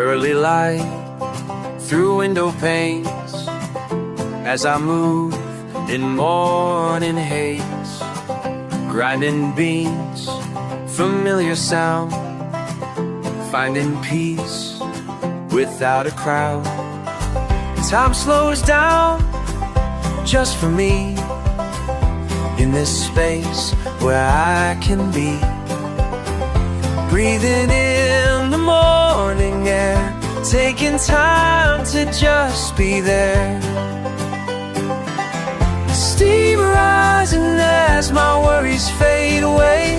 early light through window panes as I move in morning haze, grinding beans, familiar sound, finding peace without a crowd. Time slows down just for me, in this space where I can be, breathing in the morning air, taking time to just be there. Steam rising as my worries fade away.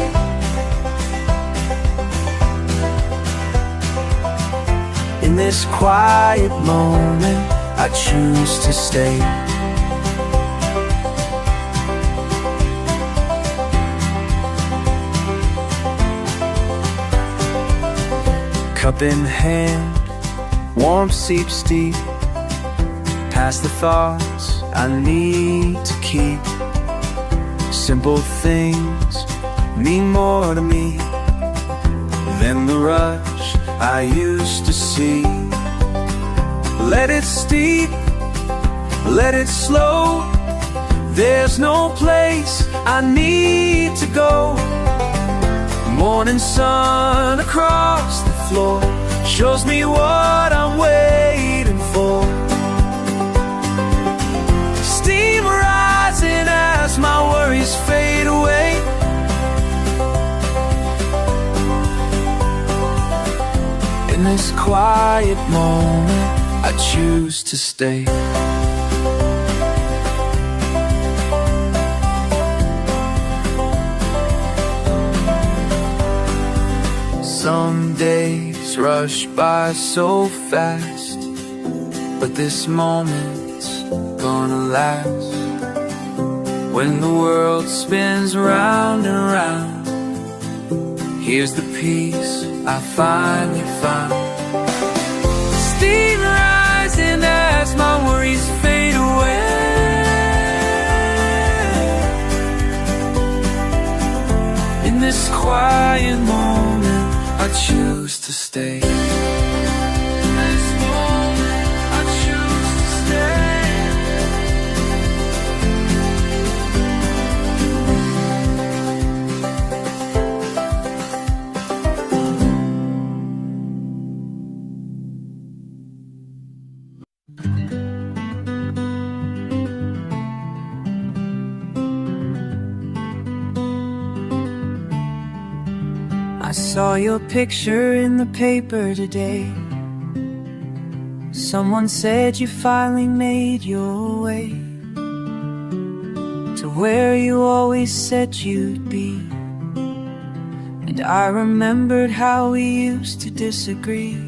In this quiet moment, I choose to stay. Cup in hand, warmth seeps deep past the thoughts I need to keep. Simple things mean more to me than the rush I used to see. Let it steep, let it slow. There's no place I need to go. Morning sun across the floor shows me what I'm waiting for. Steam rising as my worries fade away. In this quiet moment, I choose to stay. Some days rush by so fast, but this moment's gonna last. When the world spins round and round, here's the peace I finally found. Steam rising as my worries fade away. In this quiet moment, I choose to stay. In this moment, I choose to stay. I saw your picture in the paper today. Someone said you finally made your way to where you always said you'd be. And I remembered how we used to disagree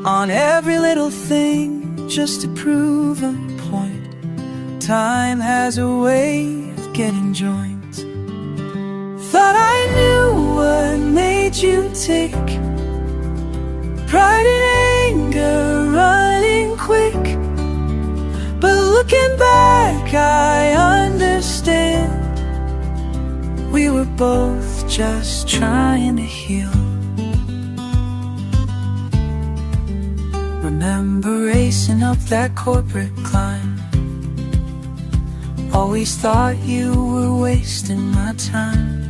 on every little thing, just to prove a point. Time has a way of getting joined. Thought I knew what made you tick, pride and anger running quick. But looking back, I understand we were both just trying to heal. Remember racing up that corporate climb, always thought you were wasting my time.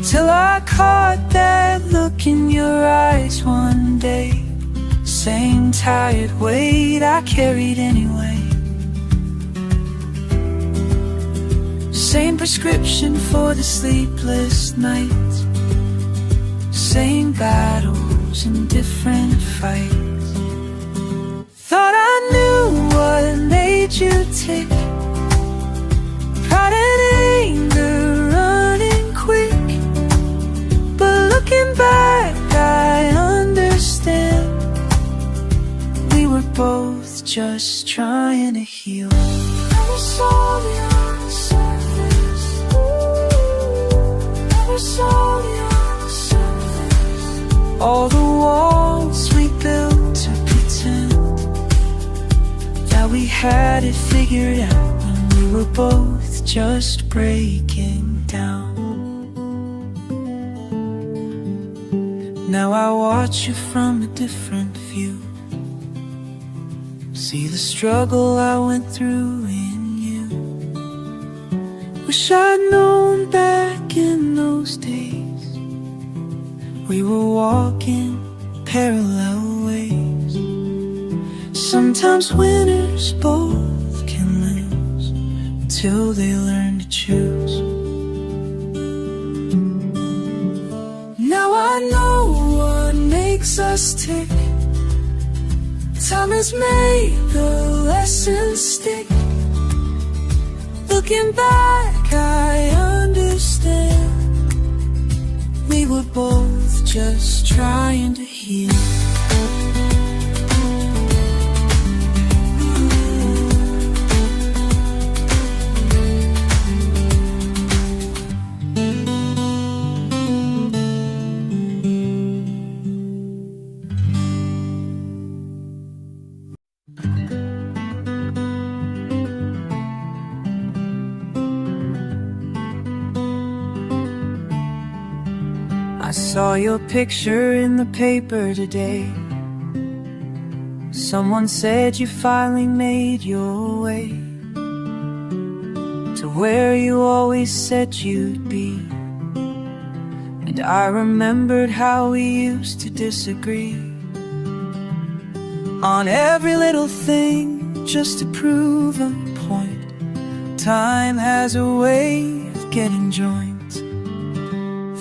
Till I caught that look in your eyes one day, same tired weight I carried anyway, same prescription for the sleepless nights, same battles and different fights. Thought I knew what made you tick, pride and anger running quick. Looking back, I understand we were both just trying to heal. Never saw me on the surface, never saw me on the surface. All the walls we built to pretend that we had it figured out, when we were both just breaking down. Now I watch you from a different view, see the struggle I went through in you. Wish I'd known back in those days we were walking parallel ways. Sometimes winners both can lose until they learn to choose. Now I know what makes us tick. Time has made the lessons stick. Looking back, I understand we were both just trying to heal. I saw your picture in the paper today. Someone said you finally made your way to where you always said you'd be. And I remembered how we used to disagree on every little thing just to prove a point. Time has a way of getting joined.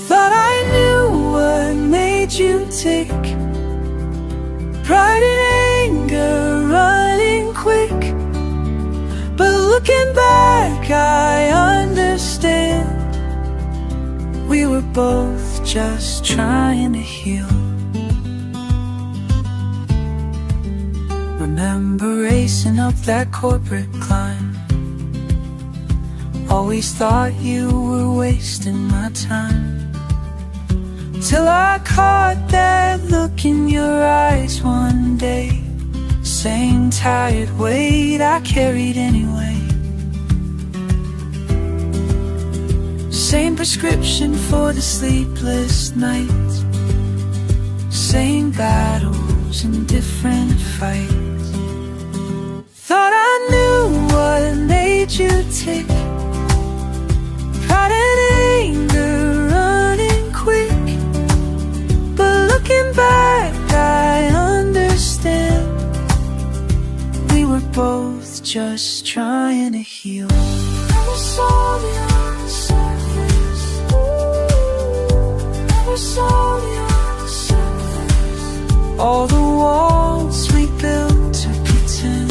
Thought I knew what made you tick. Pride and anger running quick. But looking back, I understand we were both just trying to heal. Remember racing up that corporate climb. Always thought you were wasting my time, till I caught that look in your eyes one day. Same tired weight I carried anyway. Same prescription for the sleepless nights. Same battles and different fights. Thought I knew what made you tick. Pride and anger running quick. Looking back, I understand we were both just trying to heal. Never saw beyond the surface. Never saw beyond the surface. All the walls we built to pretend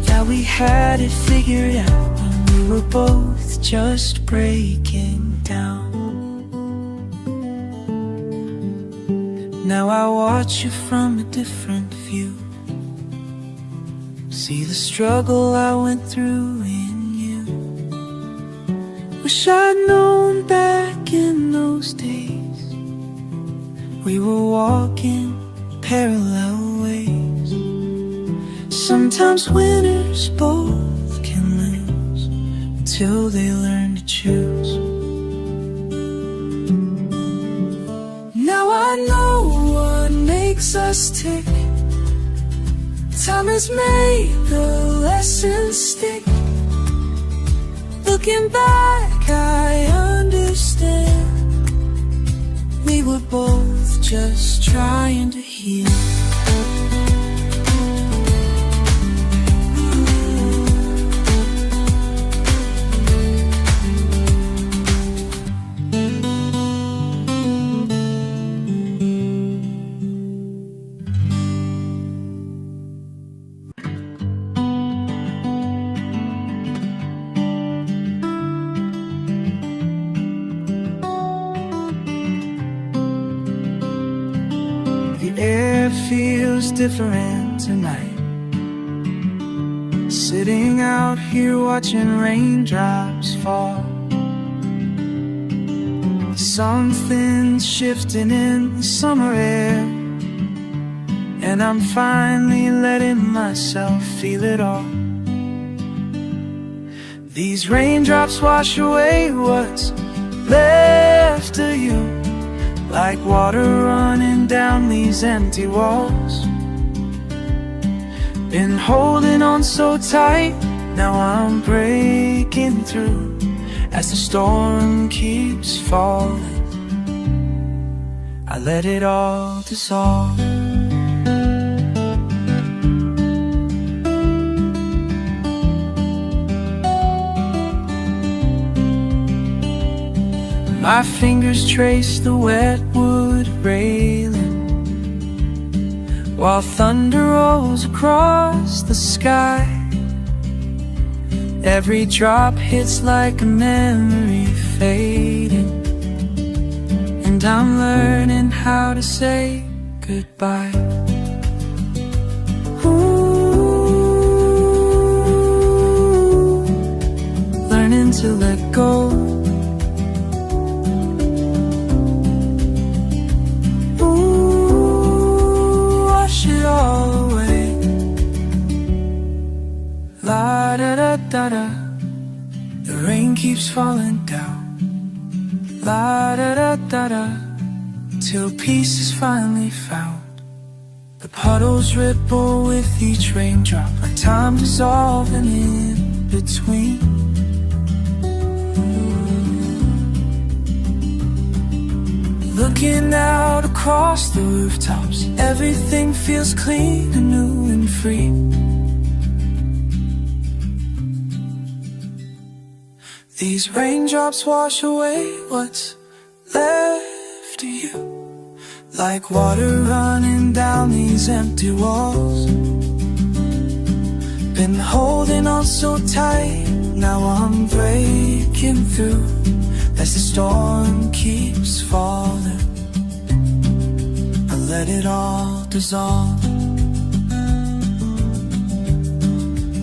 that we had it figured out, when we were both just breaking down. Now I watch you from a different view, see the struggle I went through in you. Wish I'd known back in those days we were walking parallel ways. Sometimes winners both can lose until they learn to choose. Now I know what makes us tick. Time has made the lessons stick. Looking back, I understand we were both just trying to heal. The air feels different tonight. Sitting out here watching raindrops fall. Something's shifting in the summer air, and I'm finally letting myself feel it all. These raindrops wash away what's left of you. like water running down these empty walls. Been holding on so tight, now I'm breaking through as the storm keeps falling. I let it all dissolve. My fingers trace the wet wood railing while thunder rolls across the sky. Every drop hits like a memory fading, and I'm learning how to say goodbye. Ooh, learning to let go. La-da-da-da-da, the rain keeps falling down. La-da-da-da-da, till peace is finally found. The puddles ripple with each raindrop, like time dissolving in between. Looking out across the rooftops, everything feels clean and new and free. These raindrops wash away what's left of you, like water running down these empty walls. Been holding on so tight, now I'm breaking through as the storm keeps falling. I let it all dissolve.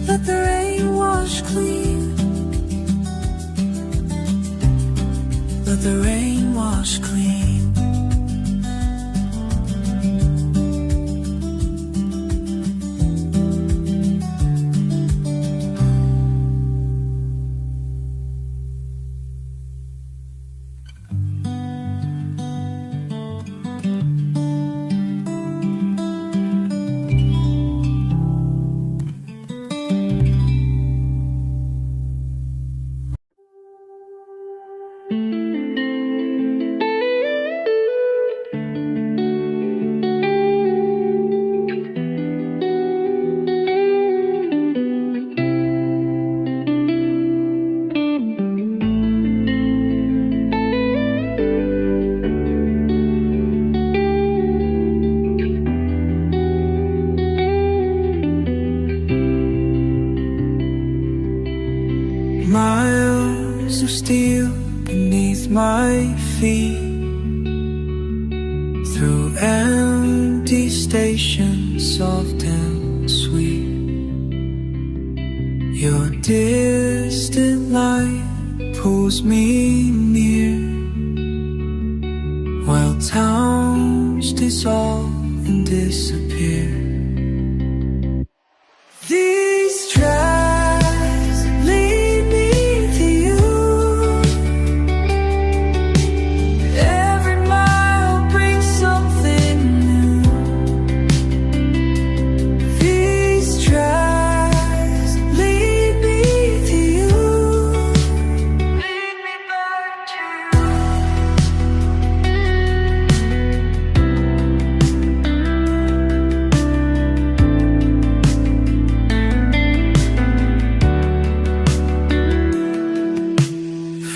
Let the rain wash clean. Let the rain wash clean. Miles of steel beneath my feet, through empty stations, soft and sweet. Your distant light pulls me near, while towns dissolve and disappear. These tracks lead me to you. Every mile brings something new. These tracks lead me to you. Lead me back to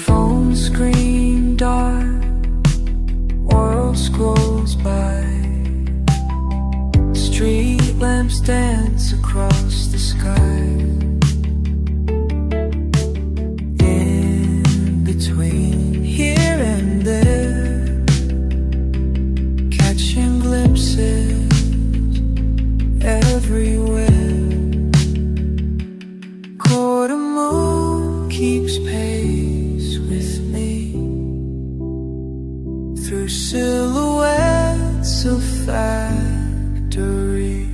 phone screen dark, world scrolls by. Street lamps dance across the sky. In between here and there, catching glimpses everywhere. Quarter moon keeps pace with me through silhouettes of factory.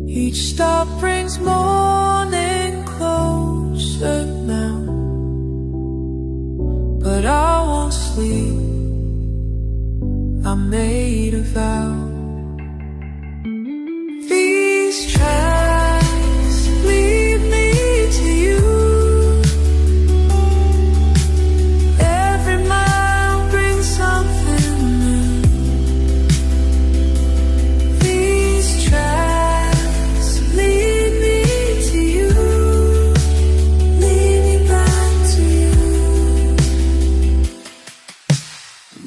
Each stop brings morning closer now, but I won't sleep I made a vow. These tracks lead me to you. Every mile brings something new. These tracks lead me to you. Lead me back to you.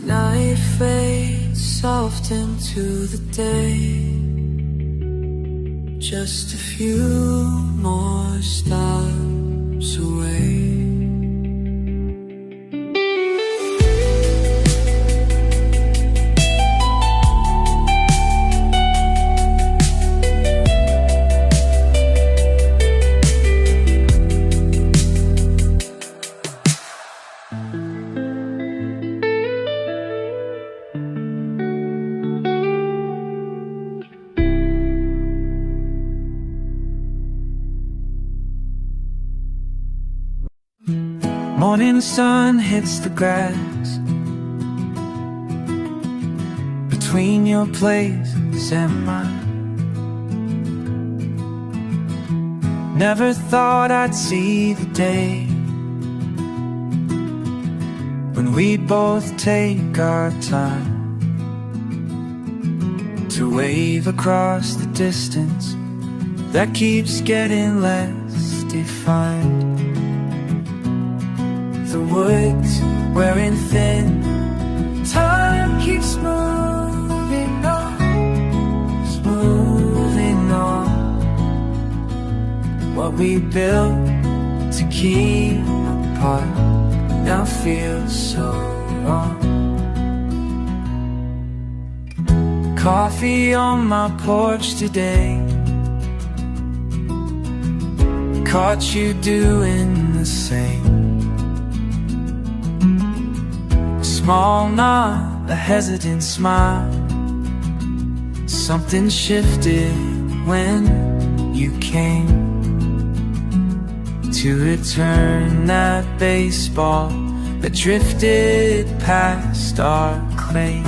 Night fades soft into the day. Just a few more stops away. Morning sun hits the grass between your place and mine. Never thought I'd see the day when we'd both take our time to wave across the distance that keeps getting less defined. The woods wearing thin, time keeps moving on, moving on. What we built to keep apart now feels so wrong. Coffee on my porch today, caught you doing the same. Small nod, a hesitant smile. Something shifted when you came to return that baseball that drifted past our claim.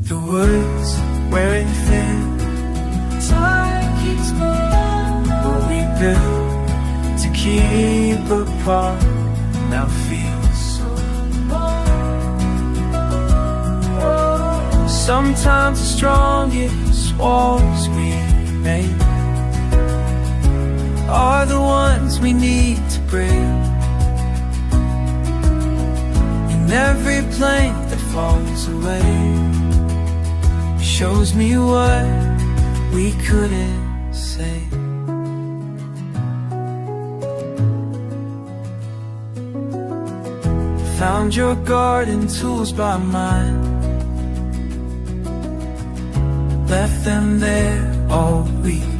The woods wearing thin, time keeps moving. What we built to keep apart now feels so wrong. Sometimes the strongest walls we make are the ones we need to break. And every plank that falls away shows me what we couldn't say. Found your garden tools by mine, left them there all week.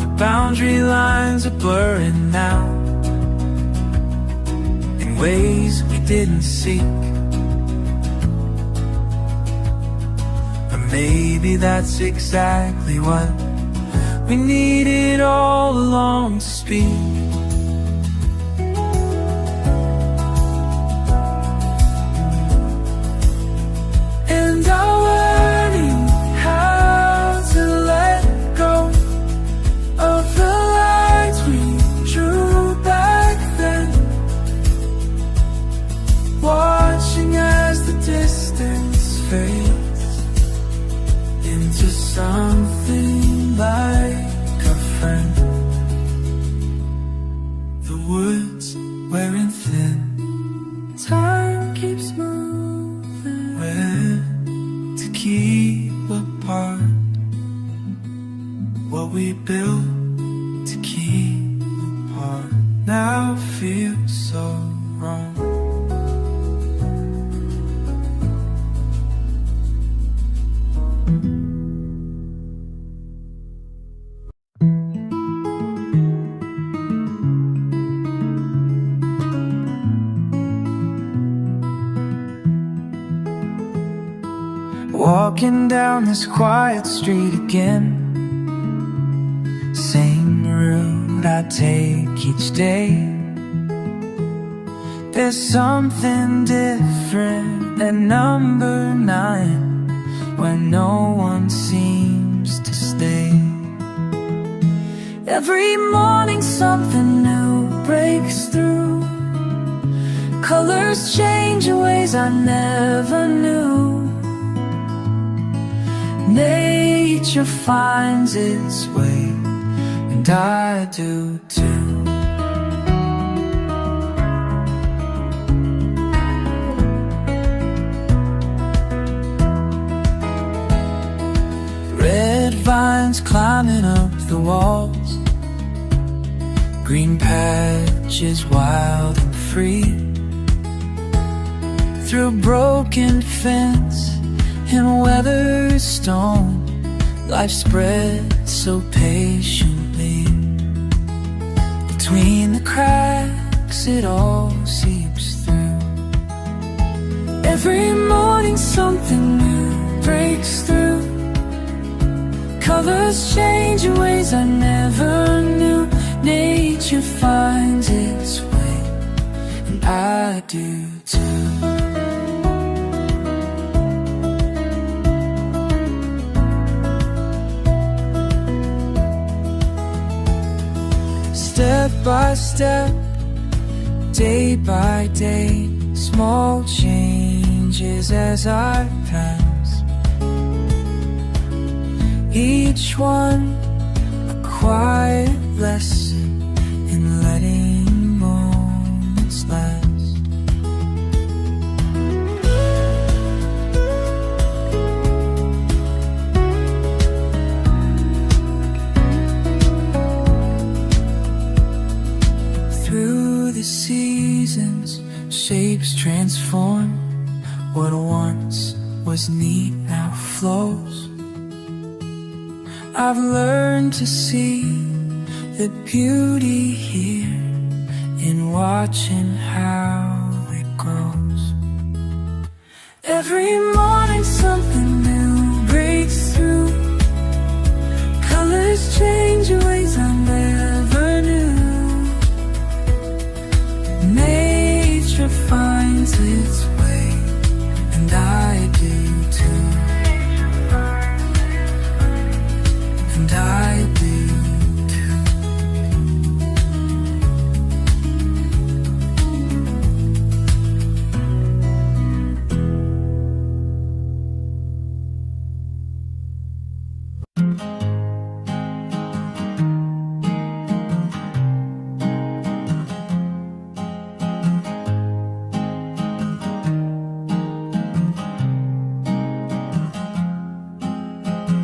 The boundary lines are blurring now in ways we didn't seek. Or maybe that's exactly what we needed all along to speak. Into something like a friend. The woods wearing thin, time keeps moving. Where to keep apart what we built to keep apart now feels so wrong. Walking down this quiet street again, same room mind I take each day. There's something different at number 9, when no one seems to stay. Every morning something new breaks through. Colors change in ways I never knew. Nature finds its way, and I do too. Red vines climbing up the walls, green patches wild and free. Through broken fence and weathered stone, life spreads so patiently. Between the cracks it all seeps through. Every morning something new breaks through. Colors change in ways I never knew. Nature finds its way, and I do too. Step by step, day by day, small changes as I pass. Each one a quiet lesson in letting moments last. Through the seasons, shapes transform. What once was neat now flows. I've learned to see the beauty here in watching how it grows. Every morning something new breaks through. Colors change in ways I never knew. Nature finds its way, and I do too. And I do too.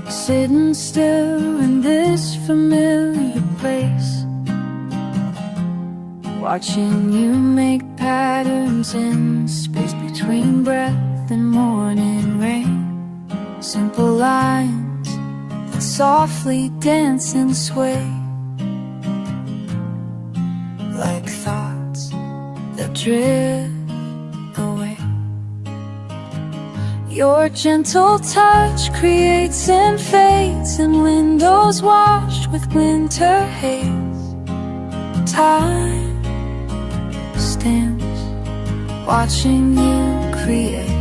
Sitting still in this familiar place, watching you make patterns in space between breath and morning rain. Simple lines that softly dance and sway, like thoughts that drift away. Your gentle touch creates and fades in windows washed with winter haze. Time stands watching you create.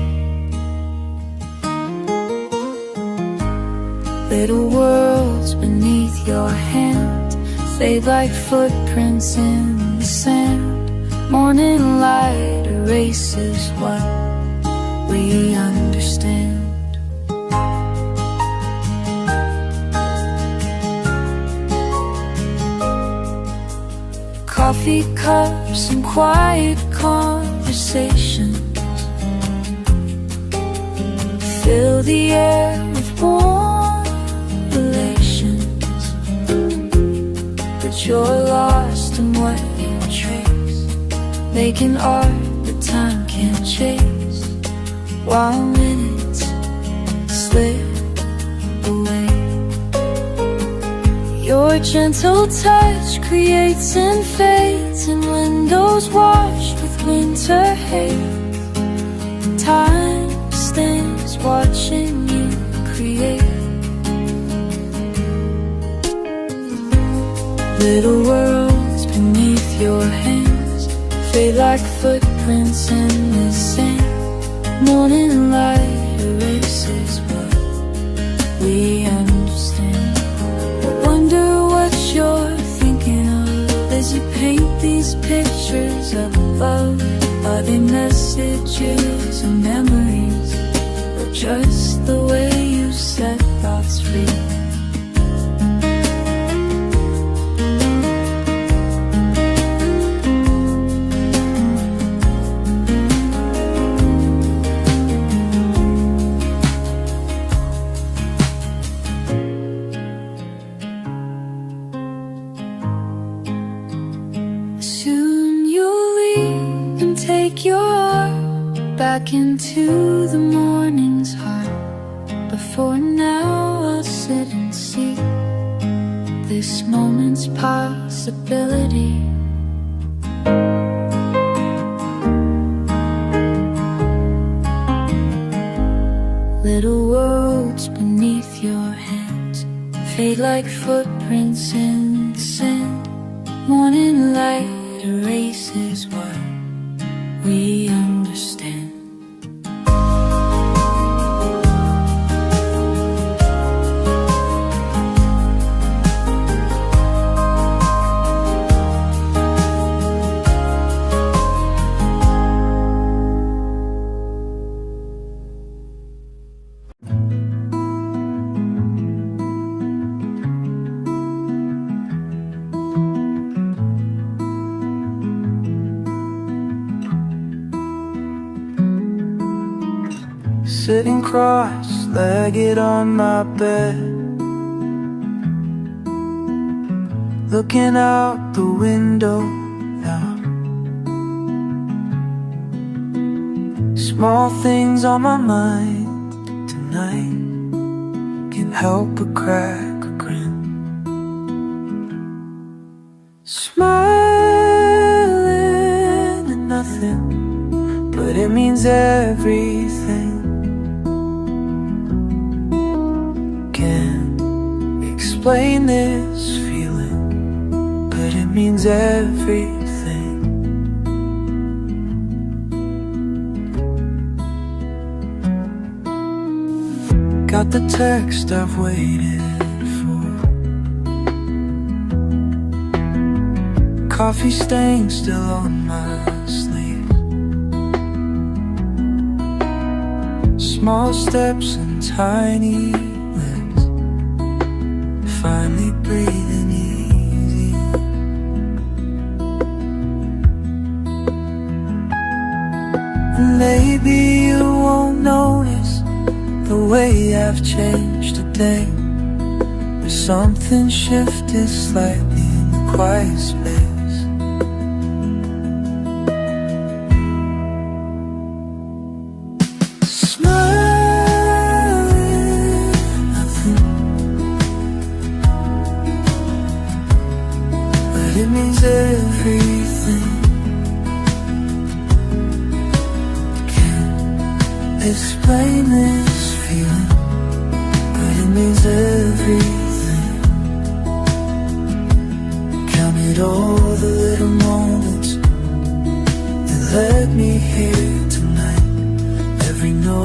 Little worlds beneath your hand fade like footprints in the sand. Morning light erases what we understand. Coffee cups and quiet conversations fill the air with warm relations. But you're lost in what you trace, making art that time can't chase, while minutes slip away. Your gentle touch creates and fades in windows washed with winter haze. Time stands watching you create. Little worlds beneath your hands fade like footprints in the sand. Morning light erases what we understand. I wonder what you're thinking of as you paint these pictures of love. Are they messages or memories, or just the way you set thoughts free? Soon you'll leave and take your heart back into the morning's heart. But for now I'll sit and see this moment's possibility. Little worlds beneath your hands fade like footprints in the sand. Morning light erases what we understand. Sitting cross-legged on my bed, looking out the window now. Small things on my mind tonight can't help but crack a grin. Smiling at nothing, but it means everything. Explain this feeling, but it means everything. Got the text I've waited for, coffee stain still on my sleeve. Small steps and tiny lips, finally breathing easy. And maybe you won't notice the way I've changed today, but something shifted slightly in the quiet space. It means everything. Can't explain this feeling, but it means everything. Counted all the little moments that led me here tonight. Every no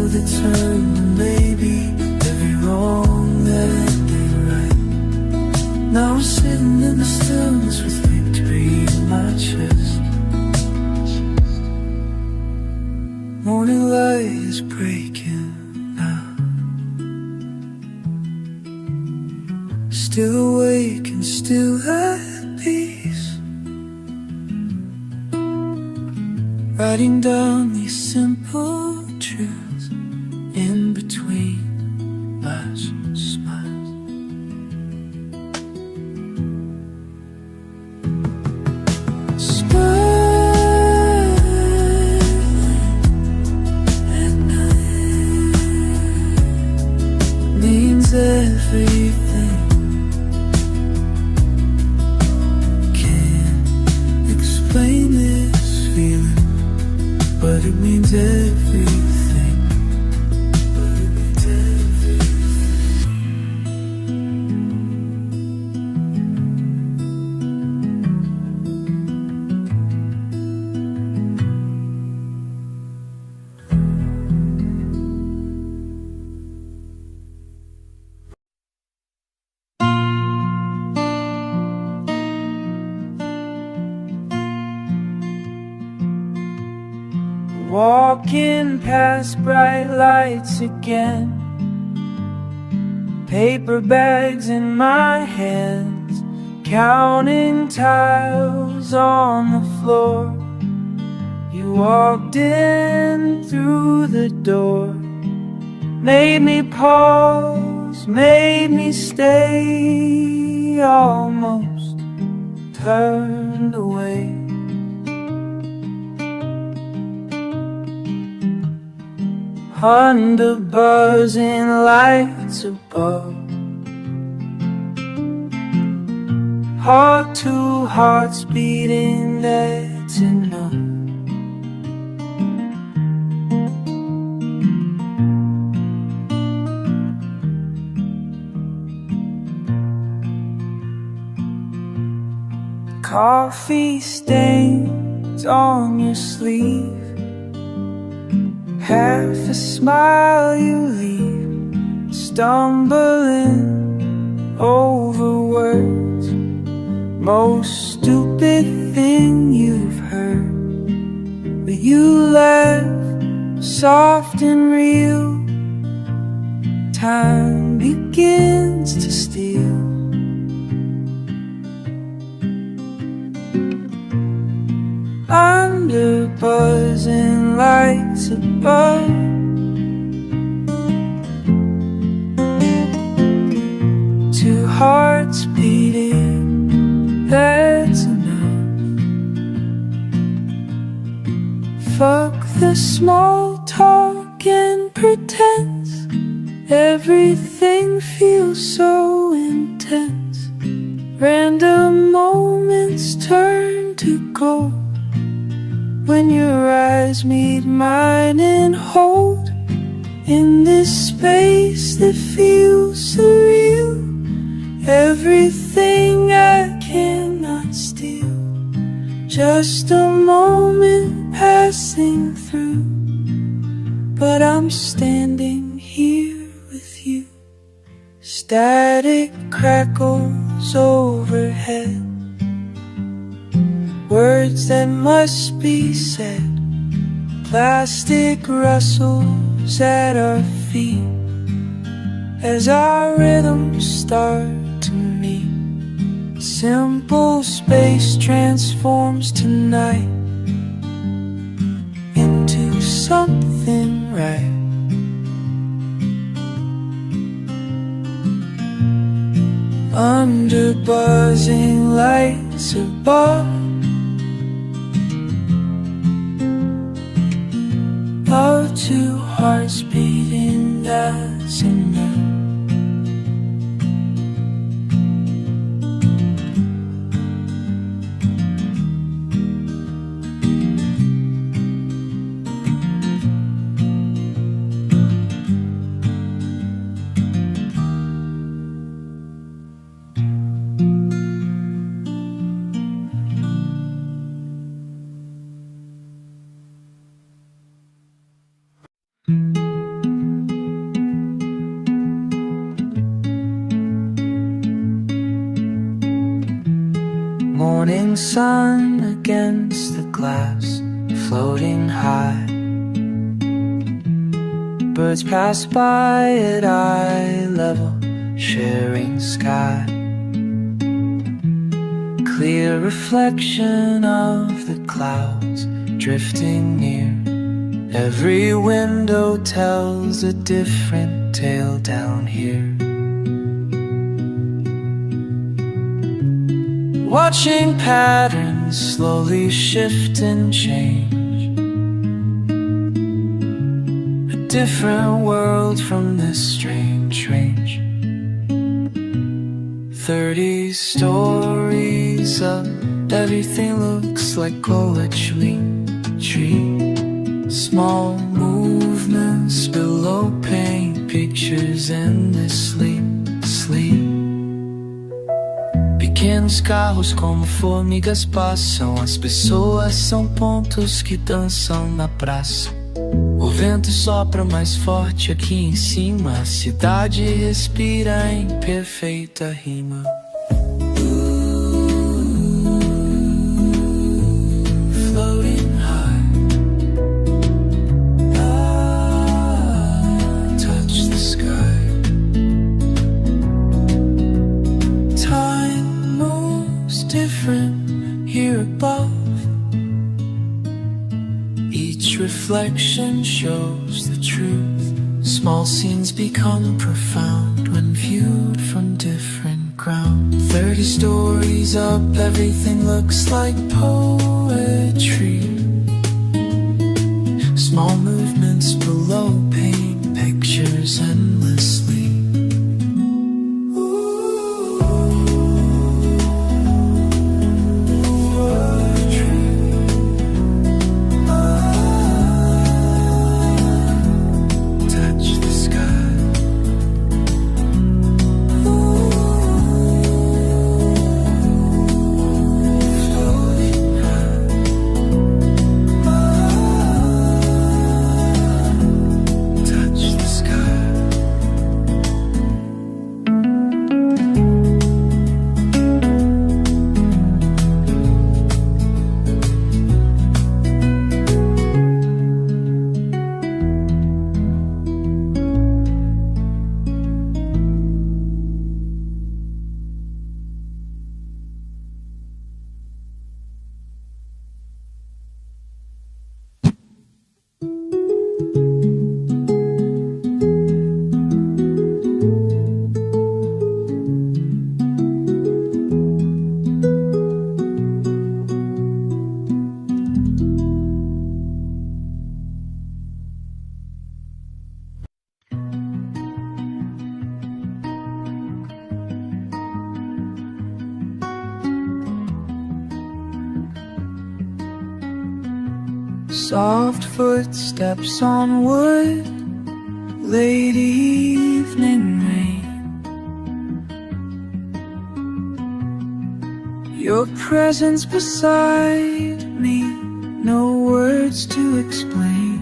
that turned to maybe, every wrong that ended right. Now I'm sitting in the stillness with victory in my chest. Morning light is breaking now, still awake and still at peace, writing down these simple truths in between last smiles. Everything. Can't explain this feeling, but it means everything. But it means everything. past bright lights again. Paper bags in my hands, counting tiles on the floor. You walked in through the door, made me pause, made me stay, almost turned away. Under buzzing lights above, heart to hearts beating, that's enough. Coffee stains on your sleeve, half a smile you leave, stumbling over words. Most stupid thing you've heard, but you laugh soft and real. Time begins to steal. Under buzzing lights above, two hearts beating, that's enough. Fuck the small talk and pretense, everything feels so intense. Random moments turn to gold when your eyes meet mine and hold in this space that feels surreal. Everything I cannot steal, just a moment passing through. But I'm standing here with you. Static crackles overhead, words that must be said. Plastic rustles at our feet as our rhythms start to meet. Simple space transforms tonight into something right. Under buzzing lights above, our two hearts beating, that's enough. Morning sun against the glass, floating high. Birds pass by at eye level, sharing sky. Clear reflection of the clouds drifting near. Every window tells a different tale down here. Watching patterns slowly shift and change. A different world from this strange range. 30 stories up, everything looks like poetry. Small movements below paint pictures endlessly. Sleep. Pequenos carros como formigas passam, as pessoas são pontos que dançam na praça. O vento sopra mais forte aqui em cima, a cidade respira em perfeita rima. Floating high, reflection shows the truth. Small scenes become profound when viewed from different ground. 30 stories up, everything looks like poetry. Small movements below paint pictures endlessly. Soft footsteps on wood, late evening rain. Your presence beside me, no words to explain.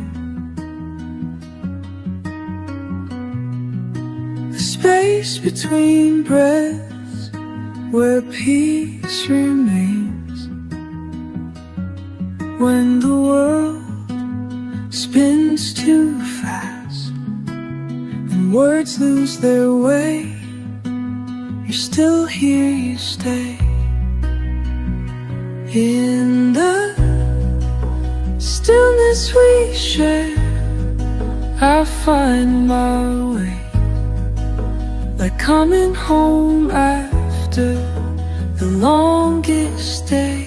The space between breaths where peace remains. When the world spins too fast and words lose their way, you're still here, you stay. In the stillness we share, I find my way, like coming home after the longest day.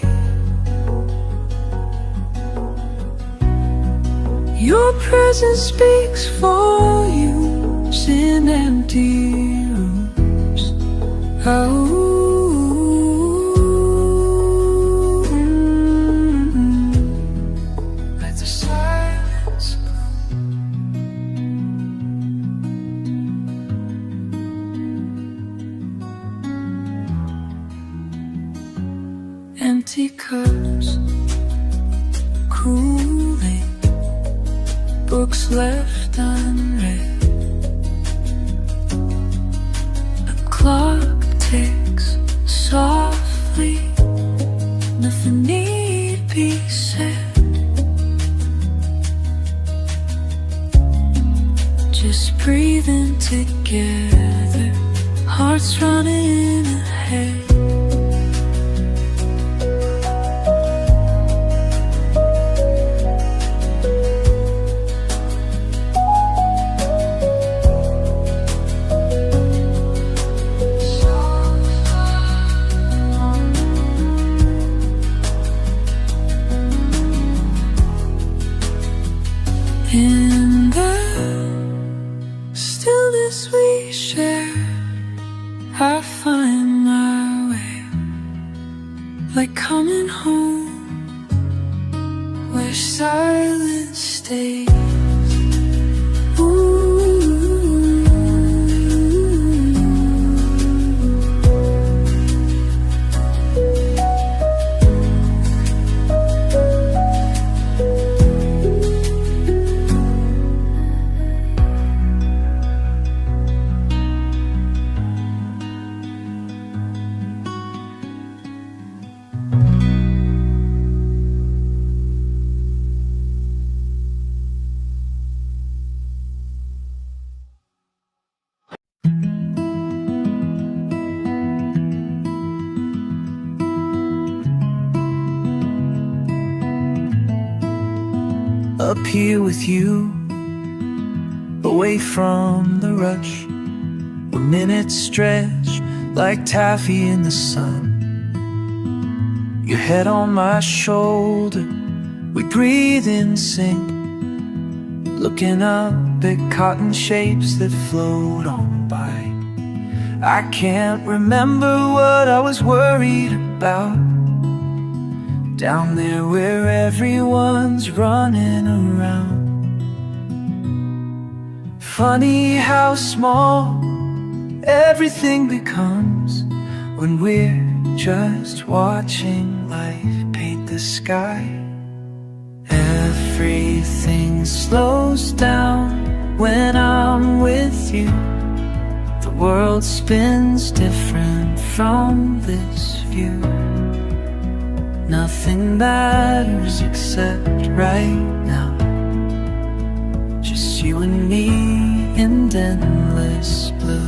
Your presence speaks volumes in empty rooms. Let the silence go. Empty cups, cooling, books left unread. A clock ticks softly, nothing need be said. Just breathing together, hearts running ahead. In the stillness we share, I find my way. disappear with you, away from the rush, where minutes stretch like taffy in the sun. Your head on my shoulder, we breathe in sync, looking up at cotton shapes that float on by. I can't remember what I was worried about, down there where everyone's running around. Funny how small everything becomes when we're just watching life paint the sky. Everything slows down when I'm with you. The world spins different from this view. Nothing matters except right now, just you and me in endless blue.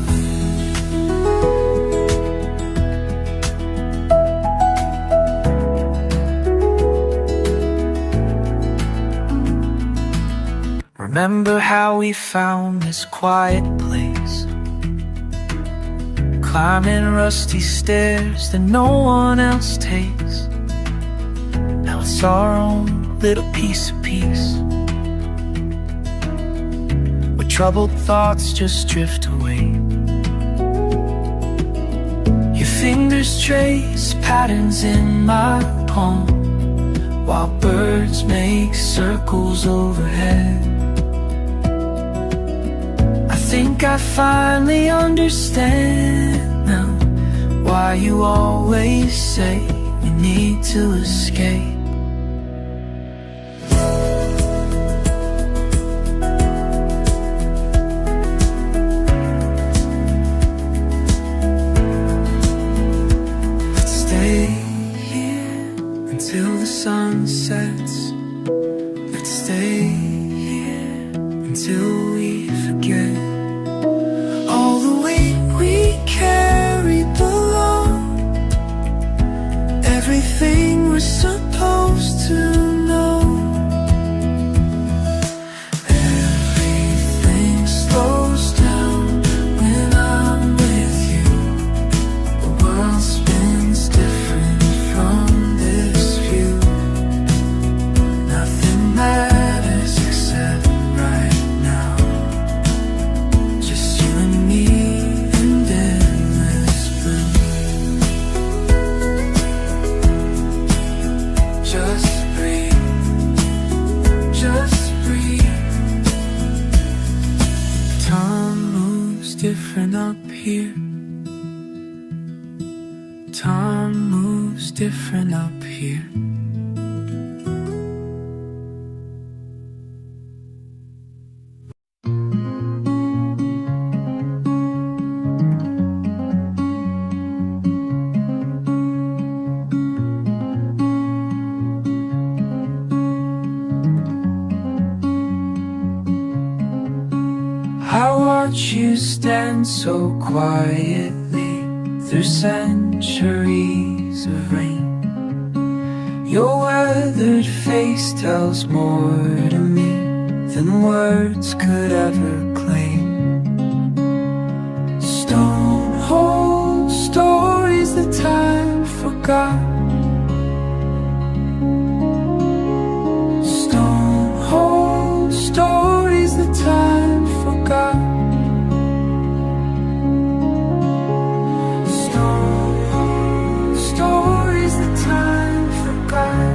Remember how we found this quiet place, climbing rusty stairs that no one else takes. Now it's our own little piece of peace, where troubled thoughts just drift away. Your fingers trace patterns in my palm, while birds make circles overhead. I think I finally understand now why you always say we need to escape. Let's stay here until the sun sets. Let's stay here until we forget all the weight we carried below, everything we're supposed to know. Everything slows down when I'm with you. The world spins different from this view. Nothing matters except right now, just you and me and endless blue. Just breathe, just breathe. Time moves different up here. Time moves different up here. I watch you stand so quietly through centuries of rain. Your weathered face tells more to me than words could ever claim. Stone hold stories that time forgot. Stone hold stories that time forgot. Stone hold stories that time forgot.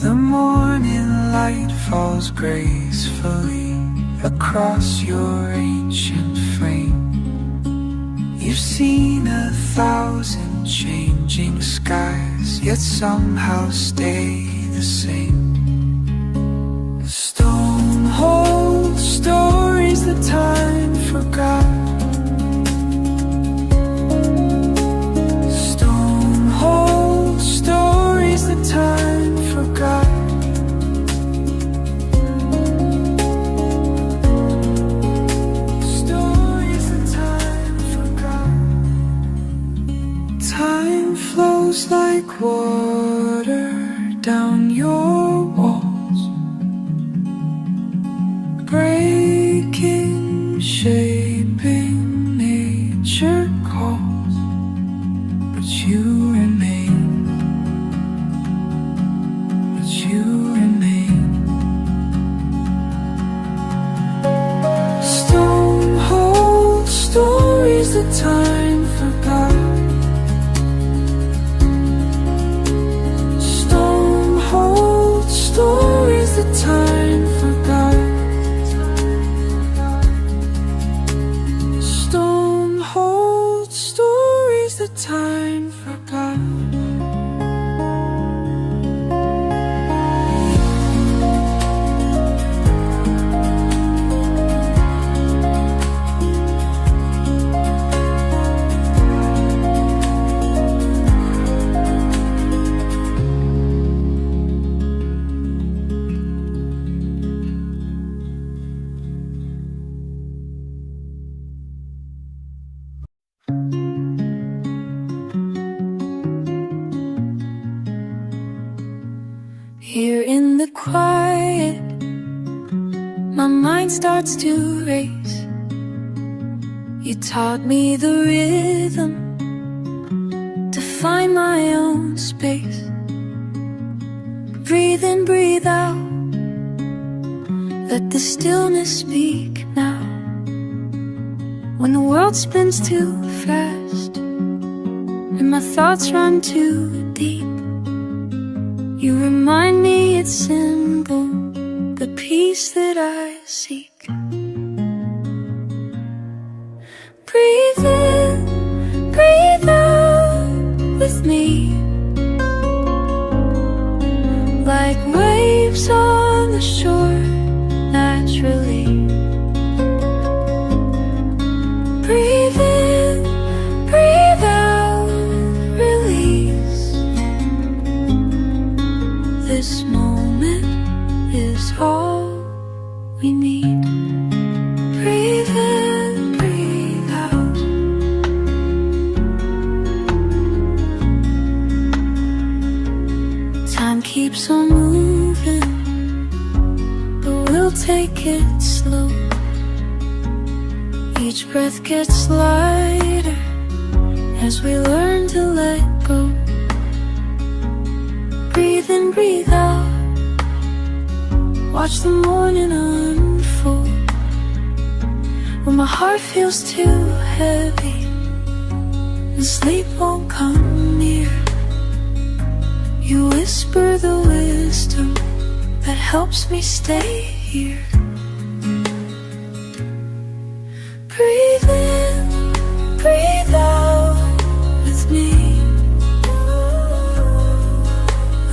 The morning light falls gracefully across your ancient frame. You've seen 1,000 changing skies, yet somehow stay the same. Stone hold stories that time forgot. Stone hold stories that time forgot. Stories that time forgot. flows like water down your walls, breaking, shaping, nature calls, but you remain, but you remain. Stone hold stories that time forgot. Stone hold stories that time forgot. Stone hold stories that time forgot. Here in the quiet, my mind starts to race. You taught me the rhythm to find my own space. Breathe in, breathe out, let the stillness speak now. When the world spins too fast and my thoughts run too deep, you remind me it's simple, the peace that I seek. Breathe in, breathe out with me, like waves on the shore naturally. Breathe in, breathe out, release. This moment is all we need. Breathe in, breathe out. Time keeps on moving, but we'll take it slow. Each breath gets lighter as we learn to let go. Breathe in, breathe out, watch the morning unfold. When my heart feels too heavy and sleep won't come near, you whisper the wisdom that helps me stay here. Breathe in, breathe out with me,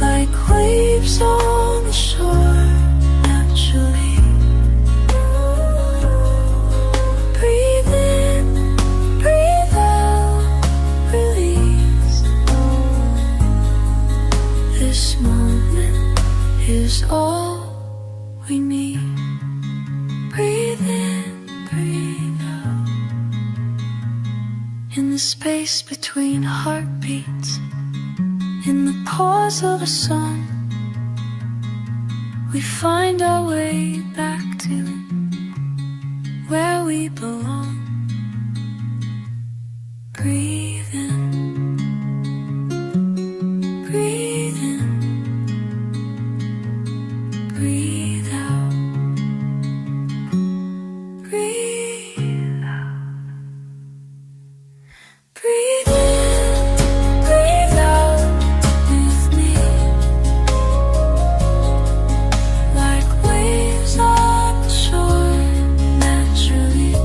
like waves on the shore naturally. Breathe in, breathe out, release. This moment is all we need. Breathe in, breathe out. In the space between heartbeats, in the pause of a song, we find our way back to where we belong. Breathe in, breathe in, breathe out, breathe out. Breathe in, breathe out with me, like waves on the shore naturally.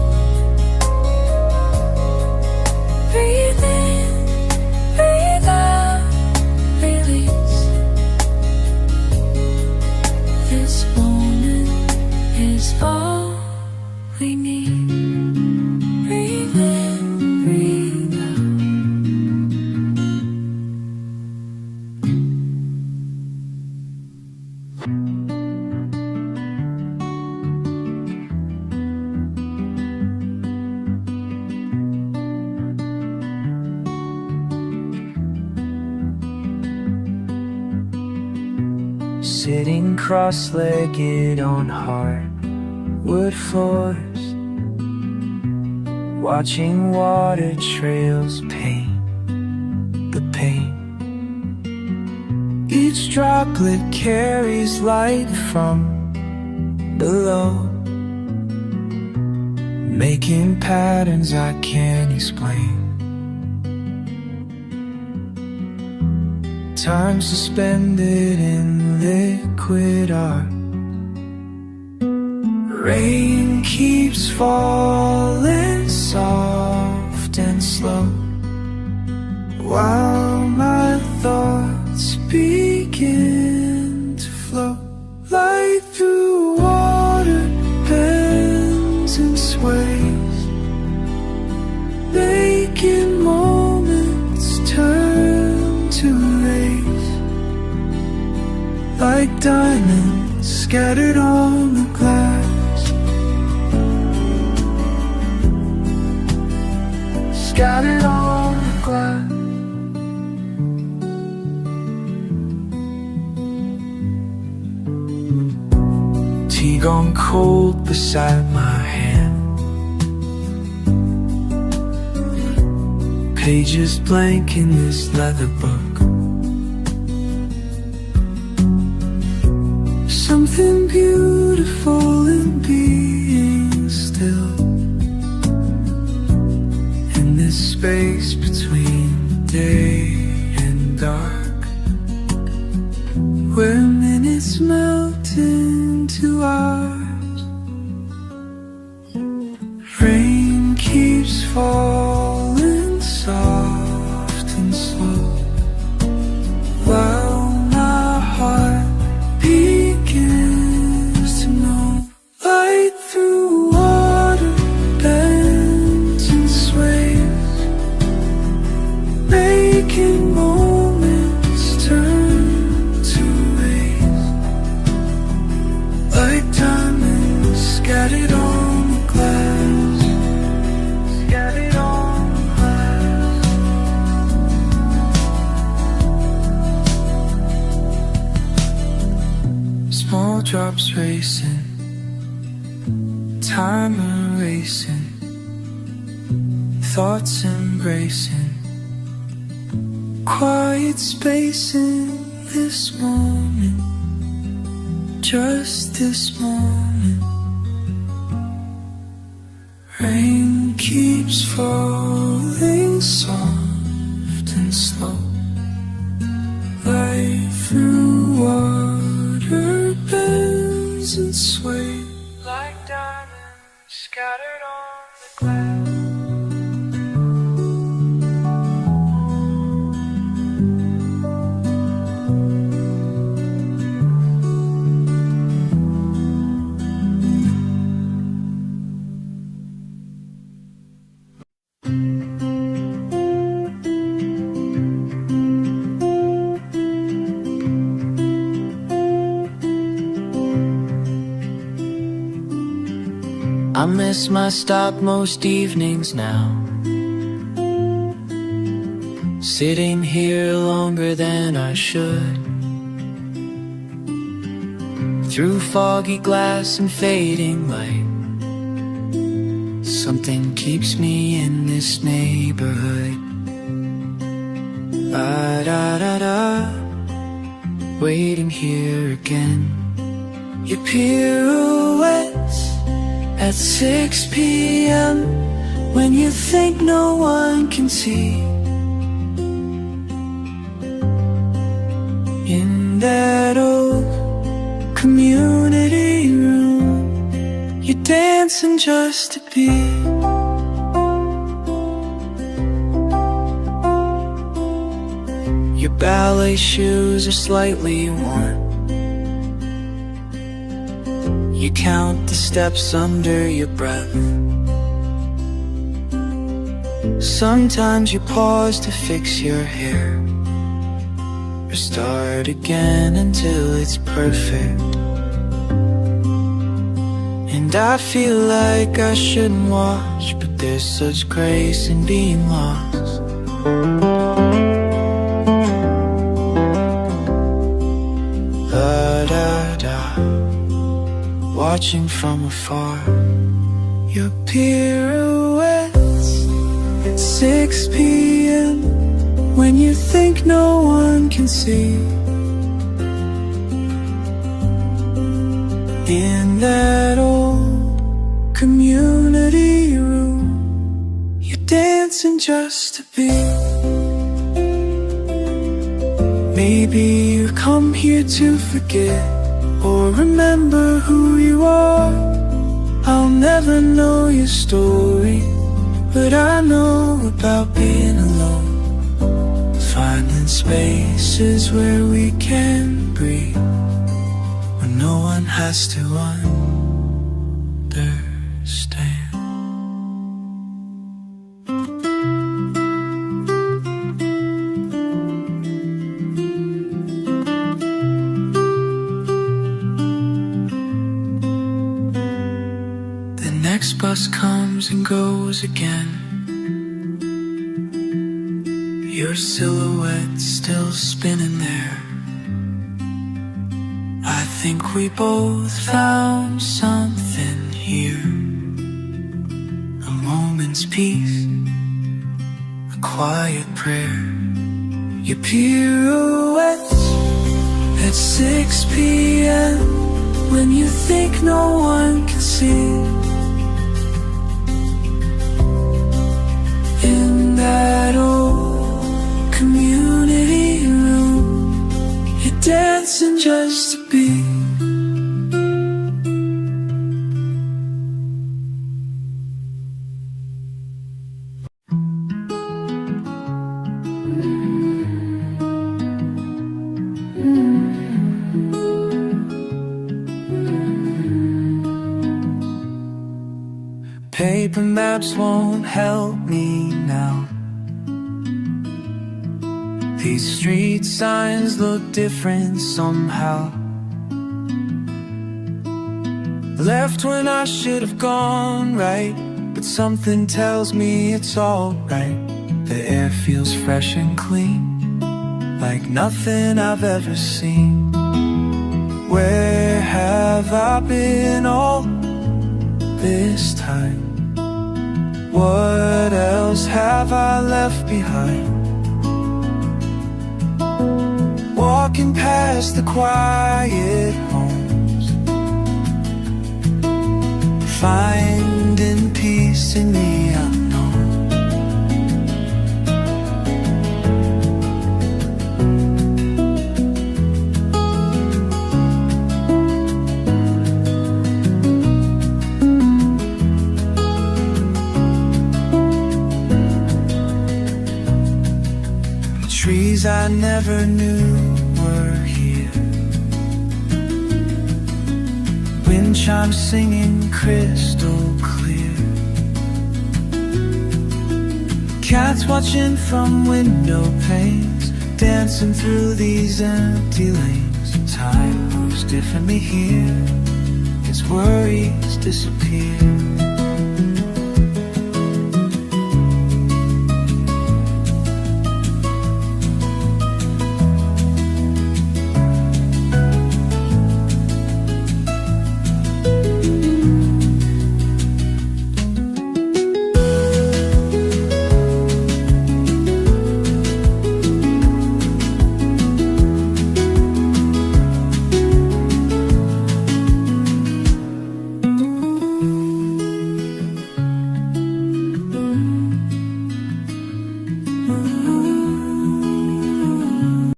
sitting cross-legged on hardwood floors, watching water trails paint the paint. Each droplet carries light from below, making patterns I can't explain. Time suspended in liquid art. Rain keeps falling soft and slow, while my thoughts begin to flow. Light through water bends and sways, making moments turn to rays, like diamonds scattered on the glass, scattered on the glass. Tea gone cold beside my hand, pages blank in this leather book. Something beautiful in being still, in this space between day and dark, where minutes melt into hours. Rain keeps falling soft and slow, while my heart begins to know. Light through water bends and sways, making moments turn to rays, like diamonds scattered on the glass, scattered on the glass. Small drops racing, time erasing, thoughts embracing, quiet space in this moment, just this moment. Rain keeps falling soft and slow, light through water bends and sways, like diamonds scattered on the glass. I miss my stop most evenings now, sitting here longer than I should, through foggy glass and fading light. Something keeps me in this neighborhood. Ba-da-da-da, waiting here again. Your pirouettes at 6 p.m. when you think no one can see. In that old community room, you're dancing just to be. Your ballet shoes are slightly worn. You count the steps under your breath. Sometimes you pause to fix your hair, or start again until it's perfect. And I feel like I shouldn't watch, but there's such grace in being lost. Da-da. watching from afar. Your pirouettes at 6 p.m. when you think no one can see. In that old community room, you're dancing just to be. Maybe you come here to forget or remember who you are. I'll never know your story, but I know about being alone, finding spaces where we can breathe, where no one has to understand. The next bus comes and goes again, your silhouette still spinning there. I think we both found something here, a moment's peace, a quiet prayer. Your pirouettes at 6 p.m. when you think no one can see. In that old community room, you're dancing just to be. Paper maps won't help me now. These street signs look different somehow. Left when I should have gone right, but something tells me it's alright. The air feels fresh and clean, like nothing I've ever seen. Where have I been all this time? What else have I left behind? Walking past the quiet homes, finding peace in the unknown. Trees I never knew were here, wind chimes singing crystal clear, cats watching from window panes, dancing through these empty lanes. Time moves differently here, its worries disappear.